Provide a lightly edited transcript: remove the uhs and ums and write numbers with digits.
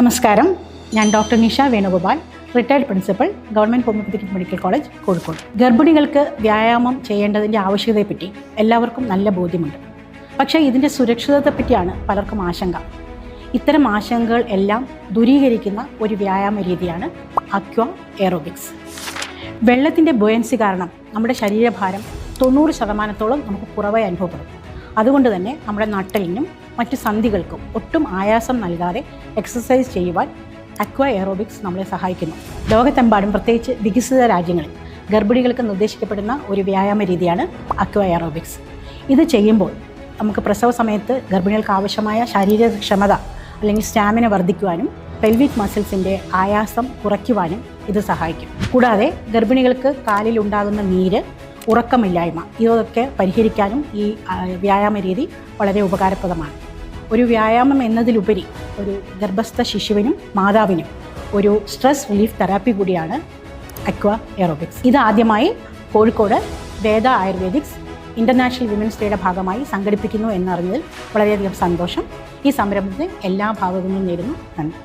നമസ്കാരം, ഞാൻ doctor Nisha Venugopal, retired principal, government homoeopathic medical college, Kozhikode. ഗർഭിണികൾക്ക് വ്യായാമം ചെയ്യേണ്ടതിൻ്റെ ആവശ്യകതയെപ്പറ്റി എല്ലാവർക്കും നല്ല ബോധ്യമുണ്ട്. പക്ഷേ ഇതിൻ്റെ സുരക്ഷിതത്വത്തെപ്പറ്റിയാണ് പലർക്കും ആശങ്ക. ഇത്തരം ആശങ്കകൾ എല്ലാം ദൂരീകരിക്കുന്ന ഒരു വ്യായാമ രീതിയാണ് അക്വ എയറോബിക്സ്. വെള്ളത്തിൻ്റെ ബോയൻസി കാരണം നമ്മുടെ ശരീരഭാരം 90% നമുക്ക് കുറവായി അനുഭവപ്പെടും. അതുകൊണ്ട് തന്നെ നമ്മുടെ നട്ടലിനും മറ്റ് സന്ധികൾക്കും ഒട്ടും ആയാസം നൽകാതെ എക്സസൈസ് ചെയ്യുവാൻ അക്വ എയറോബിക്സ് നമ്മളെ സഹായിക്കുന്നു. ലോകത്തെമ്പാടും, പ്രത്യേകിച്ച് വികസിത രാജ്യങ്ങളിൽ ഗർഭിണികൾക്ക് നിർദ്ദേശിക്കപ്പെടുന്ന ഒരു വ്യായാമ രീതിയാണ് അക്വ എയറോബിക്സ്. ഇത് ചെയ്യുമ്പോൾ നമുക്ക് പ്രസവ സമയത്ത് ഗർഭിണികൾക്ക് ആവശ്യമായ ശാരീരികക്ഷമത അല്ലെങ്കിൽ സ്റ്റാമിന വർദ്ധിക്കുവാനും പെൽവിക് മസിൽസിൻ്റെ ആയാസം കുറയ്ക്കുവാനും ഇത് സഹായിക്കും. കൂടാതെ ഗർഭിണികൾക്ക് കാലിൽ ഉണ്ടാകുന്ന നീര്, ഉറക്കമില്ലായ്മ ഇതൊക്കെ പരിഹരിക്കാനും ഈ വ്യായാമ രീതി വളരെ ഉപകാരപ്രദമാണ്. ഒരു വ്യായാമം എന്നതിലുപരി ഒരു ഗർഭസ്ഥ ശിശുവിനും മാതാവിനും ഒരു സ്ട്രെസ് റിലീഫ് തെറാപ്പി കൂടിയാണ് അക്വ എയറോബിക്സ്. ഇത് ആദ്യമായി കോഴിക്കോട് വേദ ആയുർവേദിക്സ് ഇൻ്റർനാഷണൽ വിമൻസ് ഡേയുടെ ഭാഗമായി സംഘടിപ്പിക്കുന്നു എന്നറിഞ്ഞതിൽ വളരെയധികം സന്തോഷം. ഈ സംരംഭത്തിന് എല്ലാ ഭാഗത്തുനിന്നും നേരുന്നു. നന്ദി.